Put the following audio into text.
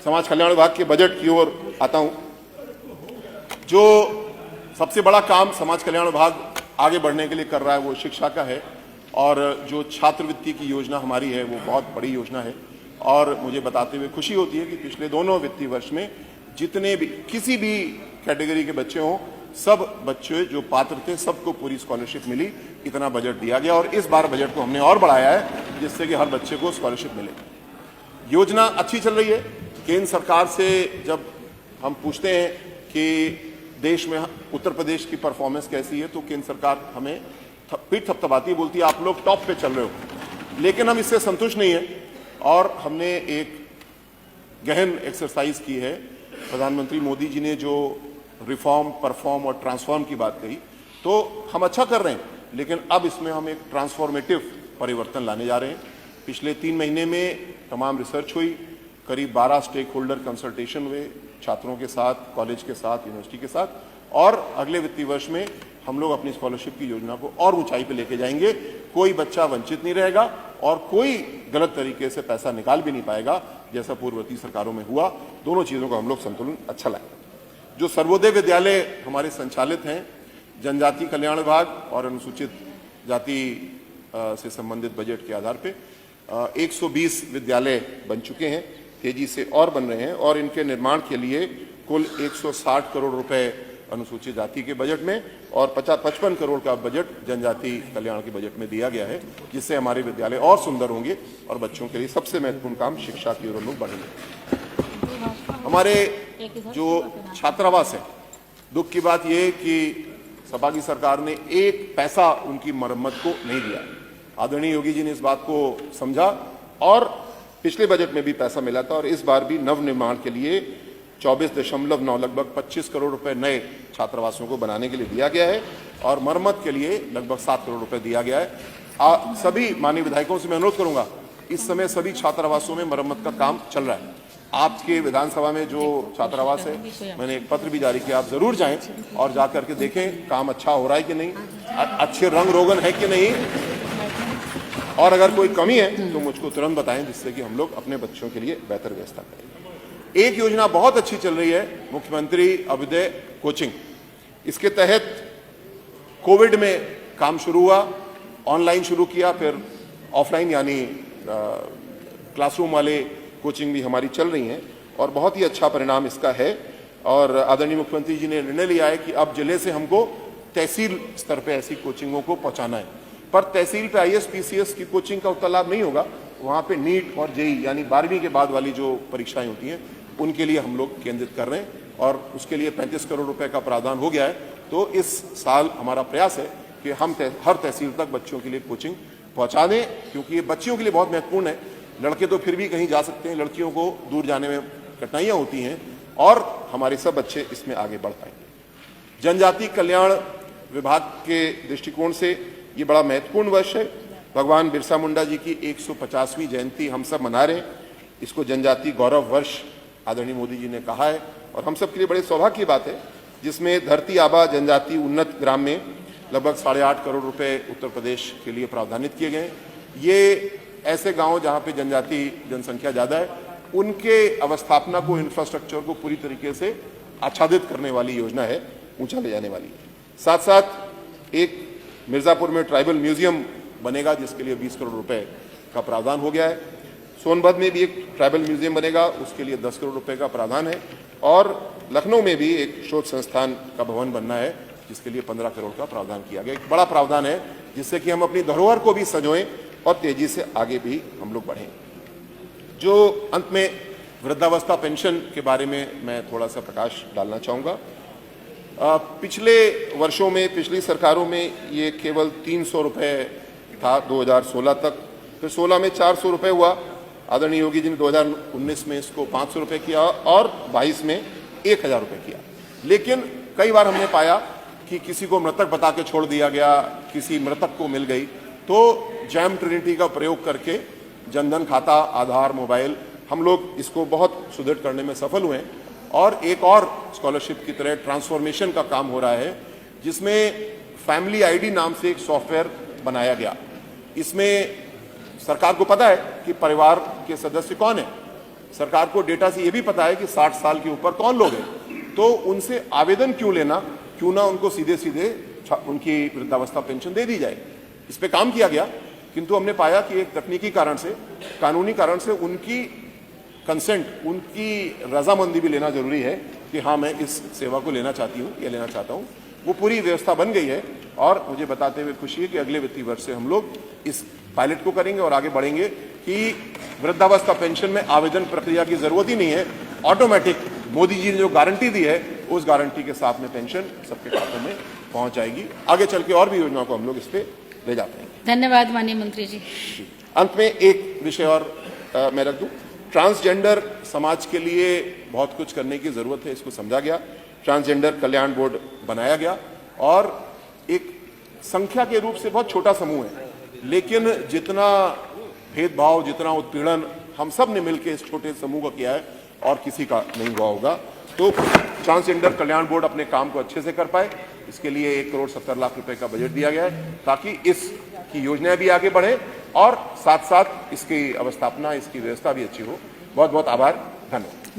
समाज कल्याण विभाग के बजट की ओर आता हूं। जो सबसे बड़ा काम समाज कल्याण विभाग आगे बढ़ने के लिए कर रहा है वो शिक्षा का है, और जो छात्रवृत्ति की योजना हमारी है वो बहुत बड़ी योजना है। और मुझे बताते हुए खुशी होती है कि पिछले दोनों वित्तीय वर्ष में जितने भी किसी भी कैटेगरी के बच्चे हों, सब बच्चे जो पात्र थे सबको पूरी स्कॉलरशिप मिली, इतना बजट दिया गया। और इस बार बजट को हमने और बढ़ाया है जिससे कि हर बच्चे को स्कॉलरशिप मिले। योजना अच्छी चल रही है। केंद्र सरकार से जब हम पूछते हैं कि देश में उत्तर प्रदेश की परफॉर्मेंस कैसी है, तो केंद्र सरकार हमें पीठ थपथपाती बोलती है आप लोग टॉप पे चल रहे हो। लेकिन हम इससे संतुष्ट नहीं है और हमने एक गहन एक्सरसाइज की है। प्रधानमंत्री मोदी जी ने जो रिफॉर्म, परफॉर्म और ट्रांसफॉर्म की बात कही, तो हम अच्छा कर रहे हैं, लेकिन अब इसमें हम एक ट्रांसफॉर्मेटिव परिवर्तन लाने जा रहे हैं। पिछले 3 महीने में तमाम रिसर्च हुई, करीब 12 स्टेक होल्डर कंसल्टेशन हुए छात्रों के साथ, कॉलेज के साथ, यूनिवर्सिटी के साथ, और अगले वित्तीय वर्ष में हम लोग अपनी स्कॉलरशिप की योजना को और ऊंचाई पे लेके जाएंगे। कोई बच्चा वंचित नहीं रहेगा और कोई गलत तरीके से पैसा निकाल भी नहीं पाएगा जैसा पूर्ववर्ती सरकारों में हुआ। दोनों चीजों का हम लोग संतुलन अच्छा लाएंगे। जो सर्वोदय विद्यालय हमारे संचालित हैं जनजाति कल्याण विभाग और अनुसूचित जाति से संबंधित बजट के आधार पे 120 विद्यालय बन चुके हैं, तेजी से और बन रहे हैं, और इनके निर्माण के लिए कुल 160 करोड़ रुपए अनुसूचित जाति के बजट में और 55 करोड़ का बजट जनजाति कल्याण के बजट में दिया गया है, जिससे हमारे विद्यालय और सुंदर होंगे और बच्चों के लिए सबसे महत्वपूर्ण काम शिक्षा की ओर लोग बढ़ेंगे। हमारे जो छात्रावास है, दुख की बात यह है कि सपा की सरकार ने एक पैसा उनकी मरम्मत को नहीं दिया। आदरणीय योगी जी ने इस बात को समझा और पिछले बजट में भी पैसा मिला था, और इस बार भी नव निर्माण के लिए 24.9 लगभग 25 करोड़ रुपए नए छात्रावासों को बनाने के लिए दिया गया है, और मरम्मत के लिए लगभग 7 करोड़ रुपए दिया गया है। सभी माननीय विधायकों से मैं अनुरोध करूंगा, इस समय सभी छात्रावासों में मरम्मत का काम चल रहा है। आपके विधानसभा में जो छात्रावास है, मैंने एक पत्र भी जारी किया, आप जरूर जाएं और जाकर के देखें काम अच्छा हो रहा है कि नहीं, अच्छे रंग रोगन है कि नहीं, और अगर कोई कमी है तो मुझको तुरंत बताएं, जिससे कि हम लोग अपने बच्चों के लिए बेहतर व्यवस्था करें। एक योजना बहुत अच्छी चल रही है, मुख्यमंत्री अभ्युदय कोचिंग। इसके तहत कोविड में काम शुरू हुआ, ऑनलाइन शुरू किया, फिर ऑफलाइन यानी क्लासरूम वाले कोचिंग भी हमारी चल रही हैं, और बहुत ही अच्छा परिणाम इसका है। और आदरणीय मुख्यमंत्री जी ने निर्णय लिया है कि अब जिले से हमको तहसील स्तर पे ऐसी कोचिंगों को पहुंचाना है। पर तहसील पे IAS PCS की कोचिंग का उतना लाभ नहीं होगा, वहाँ पे नीट और JEE यानी 12वीं के बाद वाली जो परीक्षाएं होती हैं उनके लिए हम लोग केंद्रित कर रहे हैं, और उसके लिए 35 करोड़ रुपए का प्रावधान हो गया है। तो इस साल हमारा प्रयास है कि हम हर तहसील तक बच्चों के लिए कोचिंग पहुँचा दें, क्योंकि ये बच्चियों के लिए बहुत महत्वपूर्ण है। लड़के तो फिर भी कहीं जा सकते हैं, लड़कियों को दूर जाने में कठिनाइयाँ होती हैं, और हमारे सब बच्चे इसमें आगे बढ़ पाएंगे। जनजाति कल्याण विभाग के दृष्टिकोण से ये बड़ा महत्वपूर्ण वर्ष है। भगवान बिरसा मुंडा जी की 150वीं जयंती हम सब मना रहे हैं। इसको जनजाति गौरव वर्ष आदरणीय मोदी जी ने कहा है, और हम सब के लिए बड़े सौभाग्य की बात है, जिसमें धरती आबा जनजाति उन्नत ग्राम में लगभग 8.5 करोड़ रुपए उत्तर प्रदेश के लिए प्रावधानित किए गए। ये ऐसे गांव जहां पे जनजाति जनसंख्या ज़्यादा है, उनके अवस्थापना को, इंफ्रास्ट्रक्चर को पूरी तरीके से आच्छादित करने वाली योजना है, ऊंचा ले जाने वाली है। साथ साथ एक मिर्जापुर में ट्राइबल म्यूजियम बनेगा, जिसके लिए 20 करोड़ रुपए का प्रावधान हो गया है। सोनभद्र में भी एक ट्राइबल म्यूजियम बनेगा, उसके लिए 10 करोड़ रुपए का प्रावधान है, और लखनऊ में भी एक शोध संस्थान का भवन बनना है, जिसके लिए 15 करोड़ का प्रावधान किया गया। एक बड़ा प्रावधान है, जिससे कि हम अपनी धरोहर को भी संजोएं और तेजी से आगे भी हम लोग बढ़ें। जो अंत में वृद्धावस्था पेंशन के बारे में मैं थोड़ा सा प्रकाश डालना चाहूँगा। पिछले वर्षों में, पिछली सरकारों में ये केवल 300 रुपये था 2016 तक, फिर 16 में 400 रुपये हुआ। आदरणीय योगी जी ने 2019 में इसको 500 रुपये किया और 22 में 1000 रुपये किया। लेकिन कई बार हमने पाया कि किसी को मृतक बता के छोड़ दिया गया, किसी मृतक को मिल गई, तो जैम ट्रिनिटी का प्रयोग करके जनधन खाता, आधार, मोबाइल, हम लोग इसको बहुत सुदृढ़ करने में सफल हुए हैं। और एक और स्कॉलरशिप की तरह ट्रांसफॉर्मेशन का काम हो रहा है, जिसमें फैमिली ID नाम से एक सॉफ्टवेयर बनाया गया। इसमें सरकार को पता है कि परिवार के सदस्य कौन है, सरकार को डेटा से ये भी पता है कि 60 साल के ऊपर कौन लोग हैं, तो उनसे आवेदन क्यों लेना, क्यों ना उनको सीधे सीधे उनकी वृद्धावस्था पेंशन दे दी जाए। इस पे काम किया गया, किंतु हमने पाया कि एक तकनीकी कारण से, कानूनी कारण से उनकी कंसेंट, उनकी रजामंदी भी लेना जरूरी है कि हाँ मैं इस सेवा को लेना चाहती हूँ या लेना चाहता हूँ। वो पूरी व्यवस्था बन गई है और मुझे बताते हुए खुशी है कि अगले वित्तीय वर्ष से हम लोग इस पायलट को करेंगे और आगे बढ़ेंगे कि वृद्धावस्था पेंशन में आवेदन प्रक्रिया की जरूरत ही नहीं है, ऑटोमेटिक मोदी जी ने जो गारंटी दी है उस गारंटी के साथ में पेंशन सबके खातों में पहुंच जाएगी। आगे चल के और भी योजनाओं को हम लोग इस पे ले जाते हैं। धन्यवाद माननीय मंत्री जी। अंत में एक विषय और मैं रख दूं, ट्रांसजेंडर समाज के लिए बहुत कुछ करने की जरूरत है, इसको समझा गया। ट्रांसजेंडर कल्याण बोर्ड बनाया गया और एक संख्या के रूप से बहुत छोटा समूह है, लेकिन जितना भेदभाव, जितना उत्पीड़न हम सब ने मिलकर इस छोटे समूह का किया है और किसी का नहीं हुआ होगा। तो ट्रांसजेंडर कल्याण बोर्ड अपने काम को अच्छे से कर पाए, इसके लिए 1 करोड़ 70 लाख रुपए का बजट दिया गया है ताकि इसकी योजनाएं भी आगे बढ़े और साथ साथ इसकी अवस्थापना, इसकी व्यवस्था भी अच्छी हो। बहुत बहुत आभार, धन्यवाद।